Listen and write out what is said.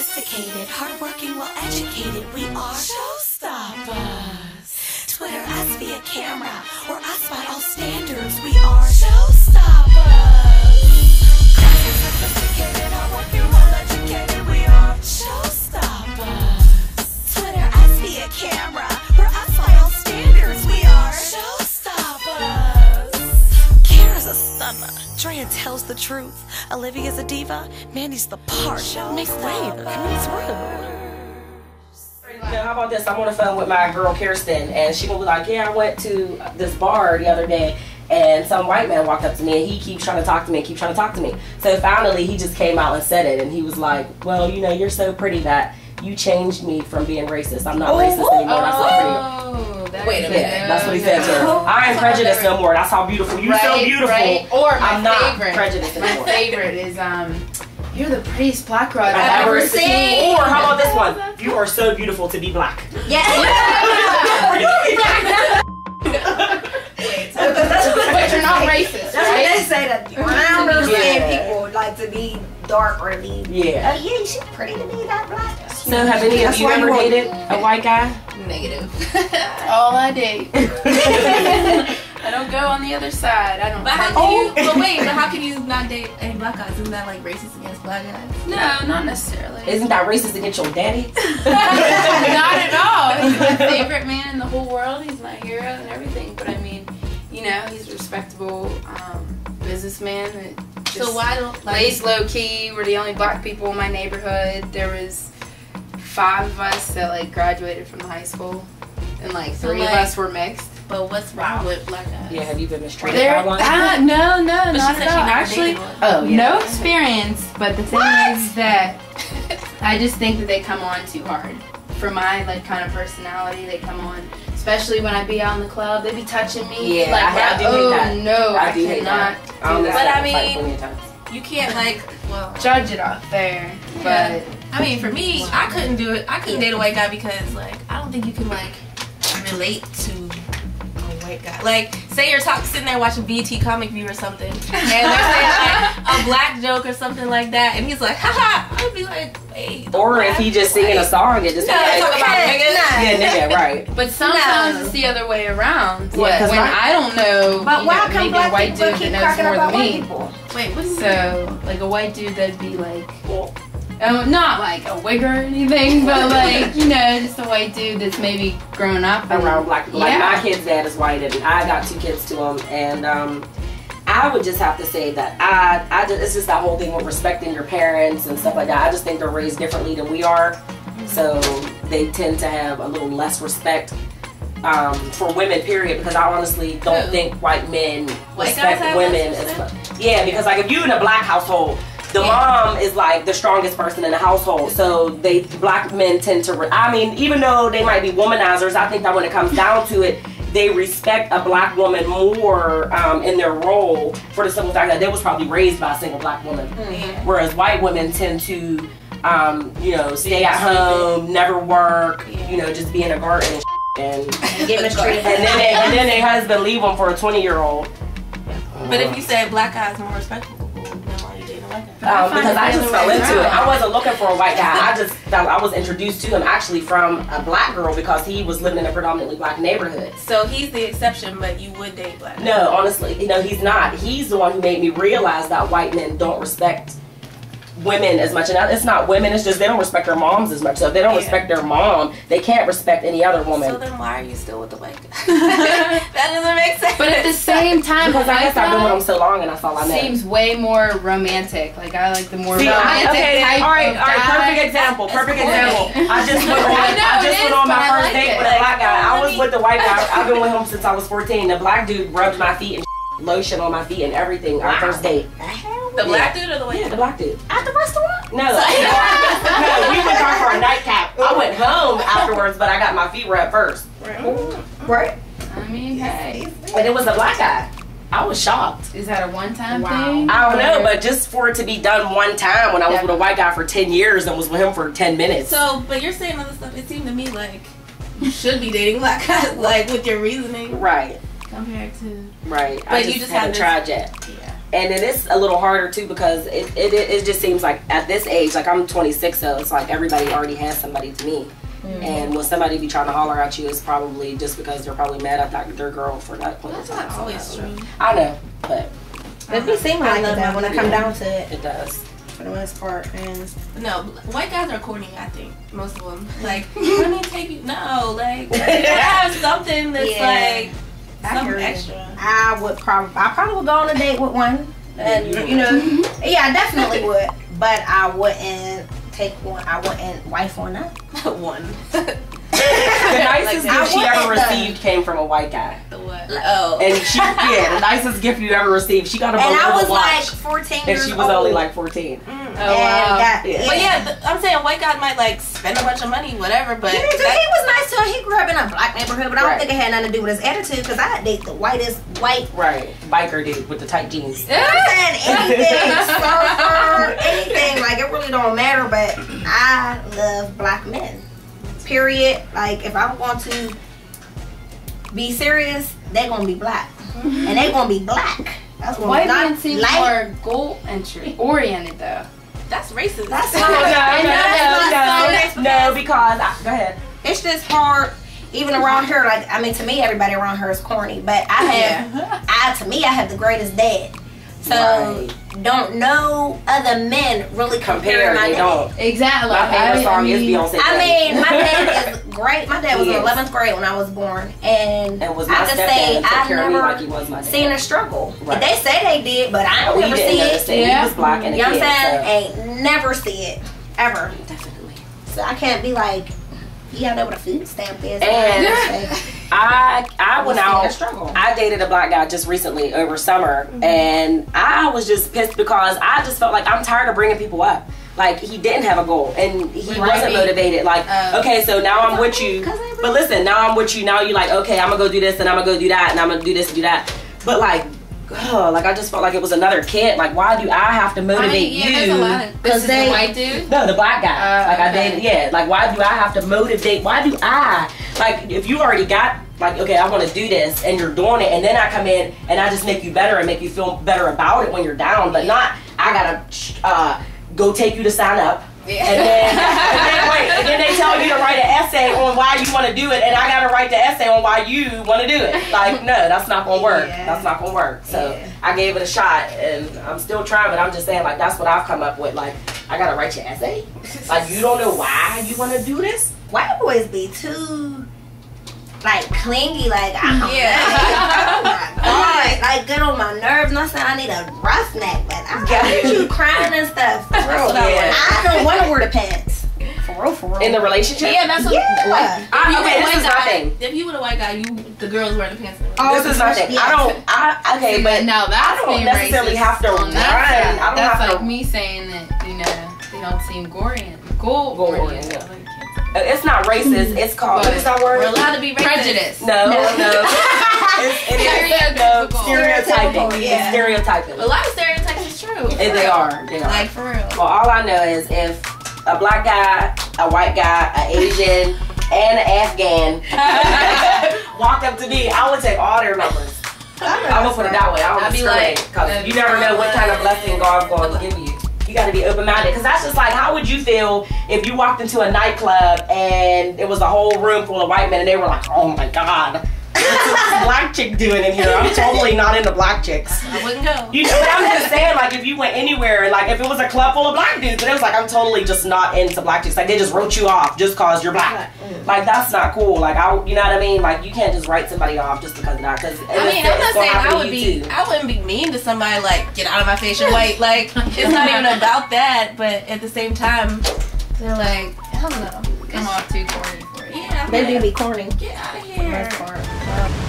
sophisticated, hardworking, well-educated. We are Showstoppers. Twitter us via camera, or us by all standards. We are Showstoppers. Classy, sophisticated, hardworking, well-educated. We are Showstoppers. Twitter us via camera, or us by all standards. We are Showstoppers. Kara's a stunner. Drea tells the truth. Olivia's a diva. Mandy's the part. Make way, they're coming through. How about this? I'm on the phone with my girl Kirsten, and she gonna be like, "Yeah, I went to this bar the other day, and some white man walked up to me, and he keeps trying to talk to me, So finally, he just came out and said it, and he was like, "Well, you know, you're so pretty that you changed me from being racist. I'm not racist anymore. That's not pretty." Wait a minute. Yeah, that's what he said to her. I ain't prejudiced no more. That's how beautiful. You're so beautiful. Right. Or I'm not prejudiced anymore. My favorite is you're the prettiest black girl I've ever seen. Or how about this one? You are so beautiful to be black. Yes. But you're not racist, That's right? what they say, that brown skinned people like to be dark or to be. Yeah. Yeah, she's pretty to be that black. So have any of you ever dated a white guy? Negative. All I date. I don't go on the other side. I don't. But how can you? But wait. But how can you not date any black guys? Isn't that like racist against black guys? No, not necessarily. Isn't that racist against your daddy? Not at all. He's my favorite man in the whole world. He's my hero and everything. But I mean, you know, he's a respectable businessman that just So why don't lays low key. We're the only black people in my neighborhood. There was 5 of us that like graduated from high school, and like 3 of us were mixed. But what's wrong with black guys? Yeah, have you been mistreated by one? No, But not she at said all. she never Actually, dated one. no experience. But the thing is that I just think that they come on too hard. For my like kind of personality, they come on. Especially when I be out in the club, they be touching me. Yeah, like, I do hate that. No, I do hate cannot that. do that. But I mean, you can't like, well, Judge it off there. yeah. But I mean, for me, I couldn't do it. I couldn't date a white guy because like I don't think you can like relate to a white guy. Like, say you're sitting there watching BT Comic View or something, and they're saying like a black joke or something like that, and he's like, haha, I'd be like, wait. Or if he just singing a song, it just No, like, talk about niggas. yeah, nigga, right. But sometimes it's the other way around. Yeah, 'cause when I don't know, But you why know, come maybe a black white people dude keep that knows cracking more about than white me. people? Wait, what is So, like a white dude that'd be like, not like a wig or anything, but like, you know, just a white dude that's maybe grown up Around black people. Yeah. Like my kid's dad is white, and I got 2 kids to him, and I would just have to say that I just, it's just that whole thing with respecting your parents and stuff like that. I just think they're raised differently than we are, so they tend to have a little less respect for women, period, because I honestly don't think white men respect women as much. Yeah, because like if you in a black household, the mom is like the strongest person in the household, so black men tend to, I mean, even though they might be womanizers, I think that when it comes down to it, they respect a black woman more in their role for the simple fact that they was probably raised by a single black woman. Whereas white women tend to, you know, stay at home, never work, you know, just be in a garden and Get mistreated. and then their husband leave them for a 20-year-old. But if you say black guys are more respectful, then why are you dating a white guy? Because I just fell into it. I wasn't looking for a white guy. I was introduced to him actually from a black girl because he was living in a predominantly black neighborhood. So he's the exception, but you would date black guys. No, honestly, you know, he's not. He's the one who made me realize that white men don't respect women as much. And it's not women, it's just they don't respect their moms as much. So if they don't respect their mom, they can't respect any other woman. So then why are you still with the white guy? That doesn't make sense. But at the same time, because I guess I've been with him so long and that's all I know. seems way more romantic. Like I like the more See, romantic type all right, of perfect guy. example. Perfect corny. example. I just went know, on my but I first like date it. with a black guy. I was with the white guy. I've been with him since I was 14. The black dude rubbed my feet and lotion on my feet and everything. Our first date. The black dude or the white Yeah, dude? the black dude. At the restaurant? No, no, we went out for a nightcap. I went home afterwards, but I got my feet rubbed first. Right. I mean, hey, And it was a black guy. I was shocked. is that a one-time thing? I don't know, but just for it to be done one time when I was with a white guy for 10 years and was with him for 10 minutes. So, but you're saying other stuff. It seemed to me like you should be dating black guys, like with your reasoning. Right, Compared to. right. But I you just haven't have tried yet. Yeah. And it is a little harder too because it just seems like at this age, like I'm 26, so it's like everybody already has somebody to me. And when somebody be trying to holler at you, it's probably just because they're probably mad at their girl for that point. That's not always true. I know, but It be seeming like it though when it come down to it. it does. For the most part, and No, white guys are corny, I think. Most of them. Like, let me take you. No, like, you have something that's like, something extra. I probably would go on a date with one. And, you know, yeah, I definitely would. But I wouldn't take one. I wouldn't wife one up. One. The nicest gift she ever received came from a white guy. The what? Oh. And the nicest gift you ever received. She got a And I Bermuda was watch. like 14 And years she old. was only like 14. Oh, wow. But yeah, I'm saying white guy might like spend a bunch of money, whatever, but He was nice to her. He grew up in a black neighborhood, but I don't Right. think it had nothing to do with his attitude because I date the whitest white. Right. Biker dude with the tight jeans. I'm saying anything, surfer, anything. Like, it really don't matter, but I love black men. Period. Like, if I want to be serious, they're going to be black. And they're going to be black. That's what White not men seem light. more goal entry oriented though. that's racist. That's No, because go ahead. It's just hard, even around here. Like, I mean, to me, everybody around here is corny, but I have, to me, I have the greatest dad. So Right. don't know other men really compare my They dad. don't. Exactly. My favorite song is Beyonce. I mean, my dad is great. My dad was He in is. 11th grade when I was born, and was my I just stepdad say and took I care of me never like he was my dad. seen a struggle. Right. They say they did, but I don't We never didn't see it. understand. Yeah. He was black and a You know what kid, I'm saying? Ain't never see it ever. so definitely. So I can't be like, you gotta know what a food stamp is. And I went seen out. a struggle. I dated a black guy just recently over summer, and I was just pissed because I just felt like I'm tired of bringing people up. Like, he didn't have a goal, and he wasn't motivated. Like, okay, so now I'm with you, but listen, now I'm with you. Now you're like, okay, I'm gonna go do this, and I'm gonna go do that, and I'm gonna do this and do that. But like, like I just felt like it was another kid. Like, why do I have to motivate you? There's a lot of, this is they- the white dude. No, the black guy. Like, I okay. dated, yeah. Like, why do I have to motivate? Why do I? Like, if you already got, like, okay, I want to do this, and you're doing it, and then I come in and I just make you better and make you feel better about it when you're down, but not, I gotta go take you to sign up. Yeah. And then they tell you to write an essay on why you want to do it, and I gotta write the essay on why you want to do it. Like, no, that's not gonna work. Yeah. That's not gonna work. So I gave it a shot, and I'm still trying, but I'm just saying, like, that's what I've come up with. Like, I gotta write your essay. Like, you don't know why you want to do this. White boys be too, like, clingy. Like, I don't Yeah. know. Oh my God. Like, get on my nerves. Not saying I need a roughneck, but I got you crying and stuff. For real. Yeah. I don't want to wear the pants. For real, for real. In the relationship? Yeah, that's what. Yeah. Like, Okay, this is my thing. If you were a white guy, the girls wearing the pants. This is my thing. Okay, but now that's I don't being necessarily racist have to on run. that side. I don't That's have like to. me saying that, you know, they don't seem goal oriented. Yeah. It's not racist. It's called. What is that word? We're allowed to be racist. Prejudice. No. It is. No, stereotyping. Yeah. It's stereotyping. A lot of stereotypes is true. And they are. Like, for real. Well, all I know is if a black guy, a white guy, an Asian, and an Afghan walk up to me, I would take all their numbers. I would put it that way. I I'd don't be discriminate like, because you never know what kind of blessing God's going to give you. You got to be open-minded because that's just like, how would you feel if you walked into a nightclub and it was a whole room full of white men and they were like, oh my God, what's this black chick doing in here? I'm totally not into black chicks. I wouldn't go. You know what I'm just saying? Like, if you went anywhere, like if it was a club full of black dudes, and it was like, I'm totally just not into black chicks. Like, they just wrote you off just cause you're black. Like, that's not cool. Like, you know what I mean? Like, you can't just write somebody off just because of that. Cause I mean, I'm not saying I wouldn't be mean to somebody like, get out of my face, you're white. Like, it's not even about that, but at the same time, they're like, I don't know. Come off too corny for you. Yeah, They do be corny. get out of For the here. most part.